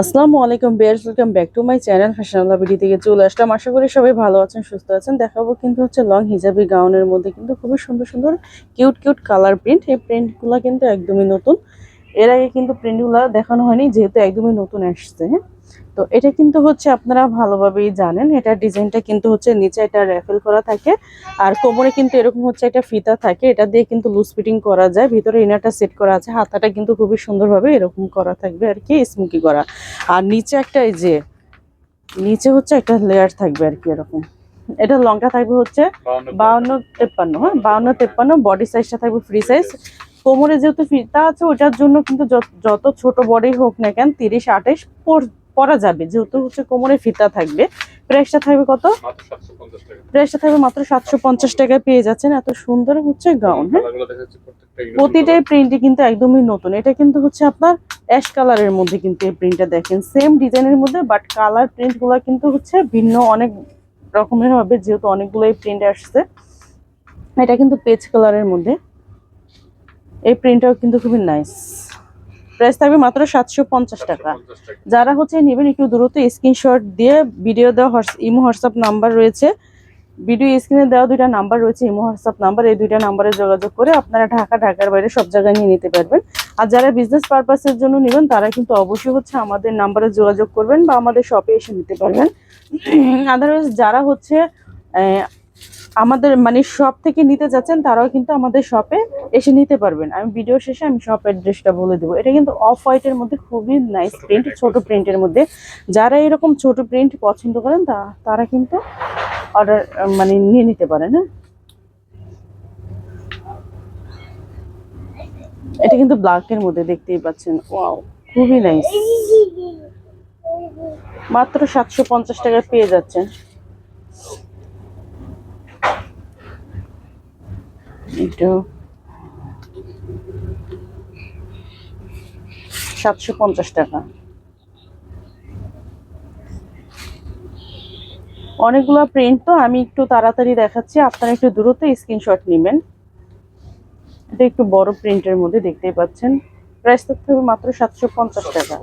আসসালামু আলাইকুম বিয়ার্স, welcome back to my channel ফ্যাশনাবলা বিডি থেকে চলে আসলাম। আশা করি সবাই ভালো আছেন, সুস্থ আছেন। দেখাবো কিন্তু হচ্ছে লং হিজাবি গাউনের মধ্যে কিন্তু খুবই সুন্দর সুন্দর কিউট কিউট কালার প্রিন্ট। এই প্রিন্টগুলো কিন্তু একদমই নতুন, এর আগে কিন্তু প্রিন্টগুলো দেখানো হয়নি, যেহেতু একদমই নতুন আসছে। হ্যাঁ, তো এটা কিন্তু হচ্ছে আপনারা ভালোভাবেই জানেন, এটা ডিজাইনটা কিন্তু হচ্ছে নিচে এটা র্যাফেল করা থাকে, আর কোমরে কিন্তু এরকম হচ্ছে একটা ফিতা থাকে, এটা দিয়ে কিন্তু লুজ ফিটিং করা যায়। ভিতরে ইনারটা সেট করা আছে, হাতাটা কিন্তু খুবই সুন্দরভাবে এরকম করা থাকবে আর কি, স্মুকি করা। আর নিচে একটা এই যে নিচে হচ্ছে একটা লেয়ার থাকবে আর কি এরকম। এটা লংটা থাকবে হচ্ছে 52-53। হ্যাঁ, 52-53 বডি সাইজটা থাকবে ফ্রি সাইজ। কোমরে যেহেতু ফিতা আছে ওটার জন্য কিন্তু যত ছোট বডি হোক না কেন 30-28 পরা যাবে, যেহেতু হচ্ছে কোমরে ফিতা থাকবে। প্রাইসটা থাকবে কত? প্রাইসটা থাকবে মাত্র 750 টাকায় পেয়ে যাচ্ছেন এত সুন্দর হচ্ছে গাউন। হ্যাঁ, প্রতিটাই প্রিন্টই কিন্তু একদমই নতুন। এটা কিন্তু হচ্ছে আপনার অ্যাশ কালারের মধ্যে, কিন্তু এই প্রিন্টটা দেখেন সেম ডিজাইনের মধ্যে, বাট কালার প্রিন্টগুলো কিন্তু হচ্ছে ভিন্ন অনেক রকমের হবে, যেহেতু অনেকগুলোই প্রিন্ট আসছে। এটা কিন্তু পেজ কালারের মধ্যে, এই প্রিন্টটাও কিন্তু খুবই নাইস। প্রাইস থাকবে মাত্র 750 টাকা। যারা হচ্ছে নেবেন একটু দ্রুত স্ক্রিনশট দিয়ে ভিডিও দেওয়া ইমো হোয়াটসঅ্যাপ নাম্বার রয়েছে, ভিডিও স্ক্রিনে দেওয়া দুইটা নাম্বার রয়েছে, ইমো হোয়াটসঅ্যাপ নাম্বার, এই দুইটা নাম্বারে যোগাযোগ করে আপনারা ঢাকার বাইরে সব জায়গায় নিয়ে নিতে পারবেন। আর যারা বিজনেস পারপাসের জন্য নেবেন তারা কিন্তু অবশ্যই হচ্ছে আমাদের নাম্বারে যোগাযোগ করবেন বা আমাদের শপে এসে নিতে পারবেন। আদারওয়াইজ যারা হচ্ছে আমাদের মানে শপ থেকে নিতে যাচ্ছেন তারাও কিন্তু আমাদের শপে এসে নিতে পারবেন। আমি ভিডিও শেষে আমি শপ অ্যাড্রেসটা বলে দেবো। এটা কিন্তু অফ হোয়াইটের মধ্যে খুবই নাইস প্রিন্ট, ছোট প্রিন্টের মধ্যে। যারা এরকম ছোট প্রিন্ট পছন্দ করেন তারা কিন্তু অর্ডার মানে নিয়ে নিতে পারেন। হ্যাঁ, এটা কিন্তু ব্ল্যাকের মধ্যে দেখতেই পাচ্ছেন। ওয়াও, খুবই নাইস। মাত্র 750 টাকায় পেয়ে যাচ্ছেন। এটা 750 টাকা। অনেকগুলো প্রিন্ট, তো আমি একটু তাড়াতাড়ি দেখাচ্ছি, আপনারা একটু দ্রুত স্ক্রিনশট নেবেন। এটা একটু বড় প্রিন্টের মধ্যে দেখতেই পাচ্ছেন। প্রাইস থাকবে মাত্র 750 টাকা।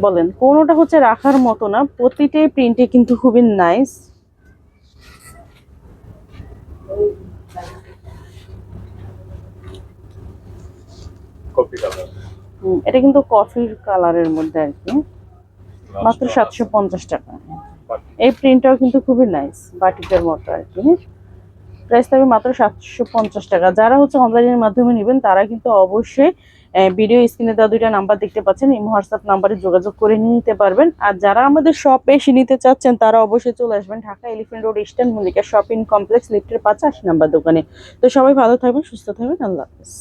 বলেন কোনোটা হচ্ছে রাখার মতো না, প্রতিটাই প্রিন্টে কিন্তু খুবই নাইস। এটা কিন্তু কফির কালারের মধ্যে আর কি, মাত্র 750 টাকা। এই প্রিন্টটাও কিন্তু খুবই নাইস, বাটিকের মতো আর কি। প্রাইস থাকবে মাত্র 750 টাকা। যারা হচ্ছে অনলাইনের মাধ্যমে নেবেন তারা কিন্তু অবশ্যই ভিডিও স্ক্রিনে দেওয়া দুইটা নাম্বার দেখতে পাচ্ছেন, ইমো হোয়াটসঅ্যাপ নাম্বারে যোগাযোগ করে নিতে পারবেন। আর যারা আমাদের শপে এসে নিতে চাচ্ছেন তারা অবশ্যই চলে আসবেন Dhaka elephant road eastern Mallika shopping complex লিফটের 85 নাম্বার দোকানে। তো সবাই ভালো থাকবেন, সুস্থ থাকবেন, আল্লাহ হাফেজ।